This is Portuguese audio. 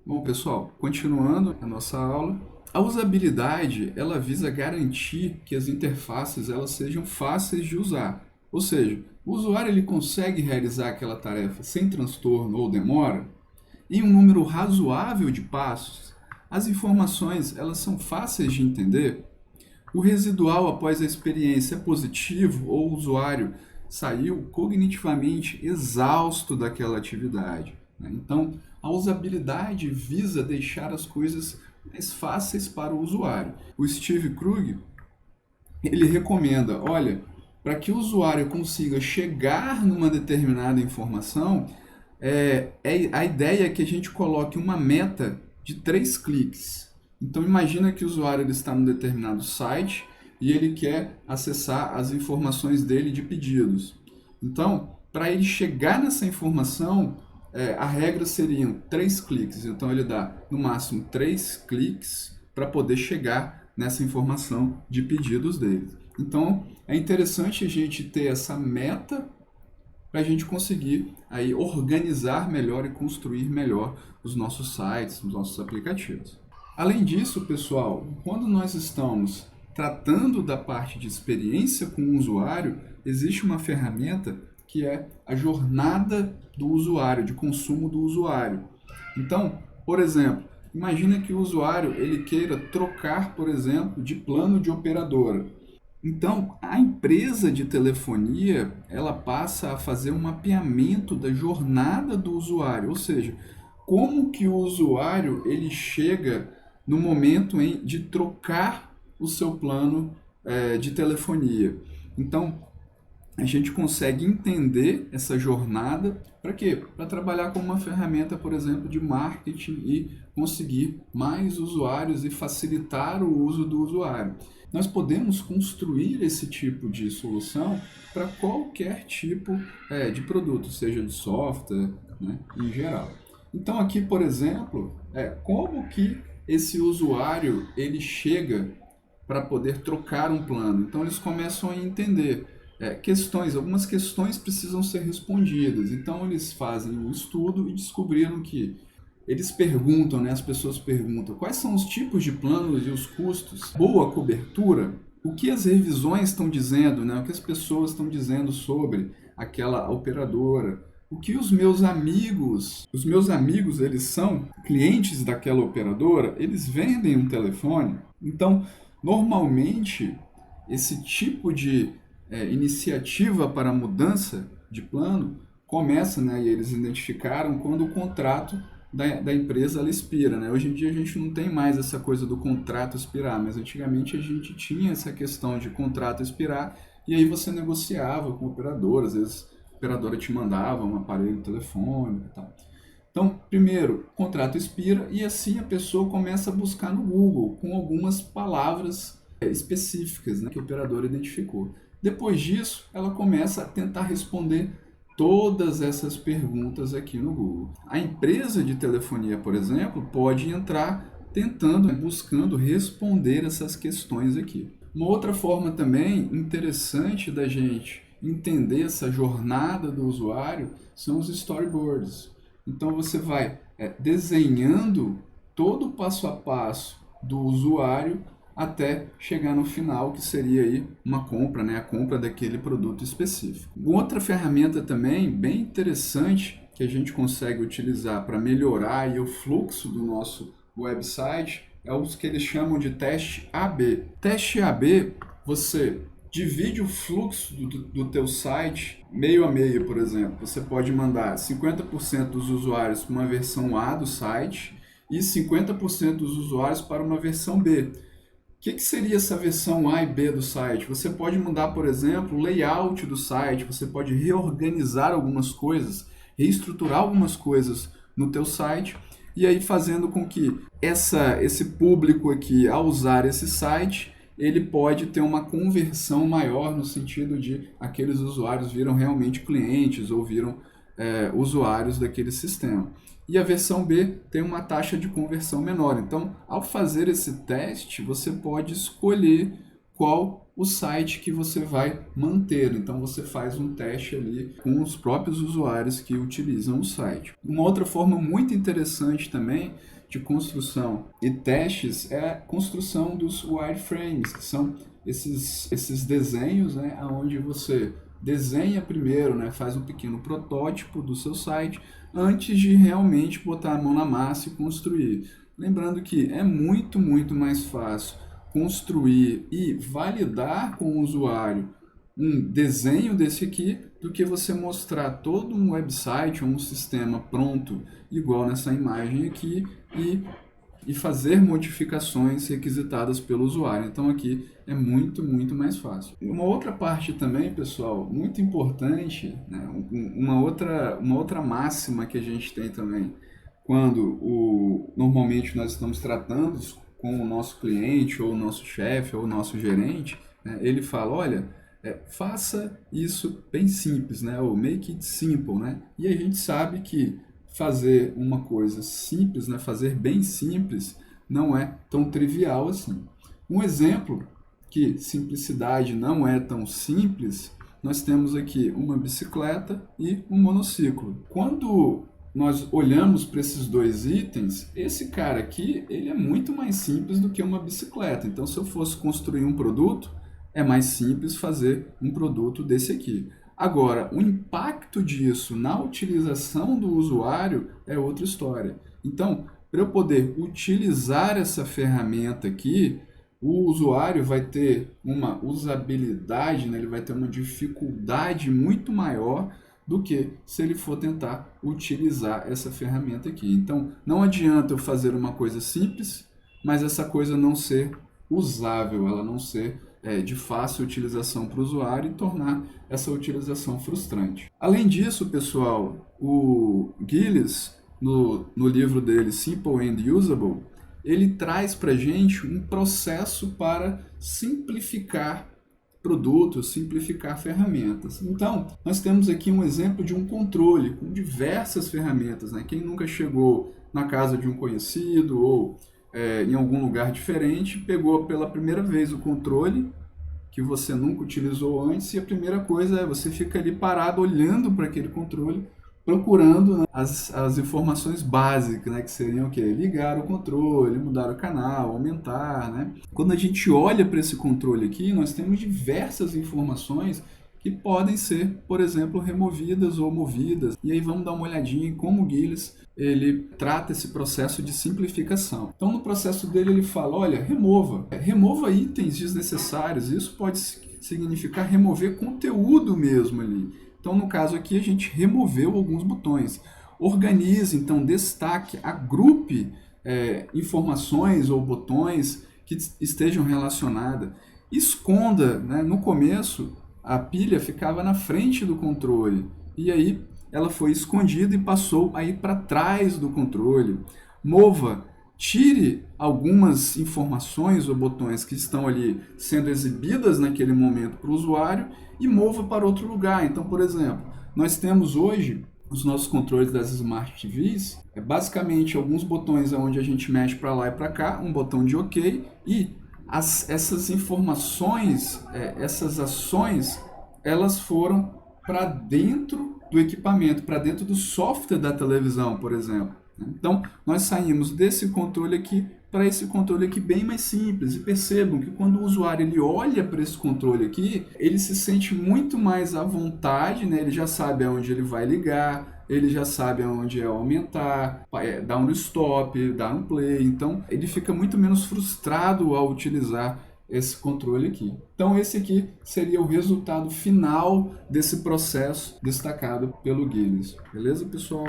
Bom, pessoal, continuando a nossa aula, a usabilidade ela visa garantir que as interfaces elas sejam fáceis de usar. Ou seja, o usuário ele consegue realizar aquela tarefa sem transtorno ou demora em um número razoável de passos. As informações elas são fáceis de entender. O residual após a experiência é positivo ou o usuário saiu cognitivamente exausto daquela atividade, né? Então, a usabilidade visa deixar as coisas mais fáceis para o usuário. O Steve Krug, ele recomenda, olha, para que o usuário consiga chegar numa determinada informação, a ideia é que a gente coloque uma meta de 3 cliques. Então imagina que o usuário ele está num determinado site e ele quer acessar as informações dele de pedidos. Então, para ele chegar nessa informação, a regra seriam 3 cliques. Então ele dá no máximo 3 cliques para poder chegar nessa informação de pedidos dele. Então é interessante a gente ter essa meta para a gente conseguir aí organizar melhor e construir melhor os nossos sites, os nossos aplicativos. Além disso, pessoal, quando nós estamos tratando da parte de experiência com o usuário, existe uma ferramenta que é a jornada do usuário, de consumo do usuário. Então, por exemplo, imagina que o usuário ele queira trocar, por exemplo, de plano de operadora. Então, a empresa de telefonia, ela passa a fazer um mapeamento da jornada do usuário, ou seja, como que o usuário ele chega no momento de trocar o seu plano de telefonia. Então, a gente consegue entender essa jornada para quê? Para trabalhar como uma ferramenta, por exemplo, de marketing e conseguir mais usuários e facilitar o uso do usuário. Nós podemos construir esse tipo de solução para qualquer tipo de produto, seja de software, né, em geral. Então aqui, por exemplo, como que esse usuário ele chega para poder trocar um plano. Então eles começam a entender algumas questões precisam ser respondidas. Então eles fazem um estudo e descobriram que eles perguntam, né, as pessoas perguntam quais são os tipos de planos e os custos, boa cobertura, o que as revisões estão dizendo, né, o que as pessoas estão dizendo sobre aquela operadora, o que os meus amigos eles são clientes daquela operadora, eles vendem um telefone. Então, normalmente, esse tipo de iniciativa para mudança de plano começa, né, e eles identificaram quando o contrato da empresa ela expira, né? Hoje em dia a gente não tem mais essa coisa do contrato expirar, mas antigamente a gente tinha essa questão de contrato expirar e aí você negociava com o operador, às vezes a operadora te mandava um aparelho telefônico e tal. Então, primeiro, o contrato expira e assim a pessoa começa a buscar no Google com algumas palavras específicas, né, que o operador identificou. Depois disso, ela começa a tentar responder todas essas perguntas aqui no Google. A empresa de telefonia, por exemplo, pode entrar tentando, buscando responder essas questões aqui. Uma outra forma também interessante da gente entender essa jornada do usuário são os storyboards. Então você vai desenhando todo o passo a passo do usuário até chegar no final, que seria aí uma compra, né? A compra daquele produto específico. Outra ferramenta também bem interessante que a gente consegue utilizar para melhorar aí o fluxo do nosso website é os que eles chamam de teste AB. Teste AB, você divide o fluxo do teu site meio a meio, por exemplo. Você pode mandar 50% dos usuários para uma versão A do site e 50% dos usuários para uma versão B. O que seria essa versão A e B do site? Você pode mudar, por exemplo, o layout do site, você pode reorganizar algumas coisas, reestruturar algumas coisas no teu site, e aí fazendo com que esse público aqui, ao usar esse site, ele pode ter uma conversão maior no sentido de aqueles usuários viram realmente clientes ou viram usuários daquele sistema. E a versão B tem uma taxa de conversão menor. Então, ao fazer esse teste, você pode escolher qual o site que você vai manter. Então você faz um teste ali com os próprios usuários que utilizam o site. Uma outra forma muito interessante também de construção e testes é a construção dos wireframes, que são esses desenhos, né, onde você desenha primeiro, né, faz um pequeno protótipo do seu site antes de realmente botar a mão na massa e construir. Lembrando que é muito, muito mais fácil construir e validar com o usuário um desenho desse aqui do que você mostrar todo um website ou um sistema pronto igual nessa imagem aqui e fazer modificações requisitadas pelo usuário. Então aqui é muito, muito mais fácil. Uma outra parte também, pessoal, muito importante, né, uma outra máxima que a gente tem também, quando normalmente nós estamos tratando com o nosso cliente, ou o nosso chefe, ou o nosso gerente, né, ele fala, olha, faça isso bem simples, né, ou make it simple, né? E a gente sabe que fazer uma coisa simples, né, fazer bem simples, não é tão trivial assim. Um exemplo que simplicidade não é tão simples, nós temos aqui uma bicicleta e um monociclo. Quando nós olhamos para esses dois itens, esse cara aqui, ele é muito mais simples do que uma bicicleta. Então, se eu fosse construir um produto, é mais simples fazer um produto desse aqui. Agora, o impacto disso na utilização do usuário é outra história. Então, para eu poder utilizar essa ferramenta aqui, o usuário vai ter uma usabilidade, né? Ele vai ter uma dificuldade muito maior do que se ele for tentar utilizar essa ferramenta aqui. Então, não adianta eu fazer uma coisa simples, mas essa coisa não ser usável, ela não ser de fácil utilização para o usuário e tornar essa utilização frustrante. Além disso, pessoal, o Gillies, no livro dele, Simple and Usable, ele traz para a gente um processo para simplificar produtos, simplificar ferramentas. Então, nós temos aqui um exemplo de um controle com diversas ferramentas, né? Quem nunca chegou na casa de um conhecido ou em algum lugar diferente, pegou pela primeira vez o controle que você nunca utilizou antes e a primeira coisa é você fica ali parado olhando para aquele controle, procurando, né, as informações básicas, né, que seriam o quê? Ligar o controle, mudar o canal, aumentar, né? Quando a gente olha para esse controle aqui, nós temos diversas informações que podem ser, por exemplo, removidas ou movidas. E aí vamos dar uma olhadinha em como o Gillies ele trata esse processo de simplificação. Então, no processo dele, ele fala, olha, remova itens desnecessários. Isso pode significar remover conteúdo mesmo ali. Então, no caso aqui, a gente removeu alguns botões. Organize, então, destaque, agrupe informações ou botões que estejam relacionadas. Esconda, né? No começo, a pilha ficava na frente do controle e aí ela foi escondida e passou aí para trás do controle. Mova, tire algumas informações ou botões que estão ali sendo exibidas naquele momento para o usuário e mova para outro lugar. Então, por exemplo, nós temos hoje os nossos controles das Smart TVs, basicamente alguns botões onde a gente mexe para lá e para cá, um botão de OK e essas informações, essas ações, elas foram para dentro do equipamento, para dentro do software da televisão, por exemplo. Então, nós saímos desse controle aqui para esse controle aqui bem mais simples. E percebam que quando o usuário ele olha para esse controle aqui, ele se sente muito mais à vontade, né? Ele já sabe aonde ele vai ligar, ele já sabe aonde é aumentar, dar um stop, dar um play. Então, ele fica muito menos frustrado ao utilizar esse controle aqui. Então, esse aqui seria o resultado final desse processo destacado pelo Gillies. Beleza, pessoal?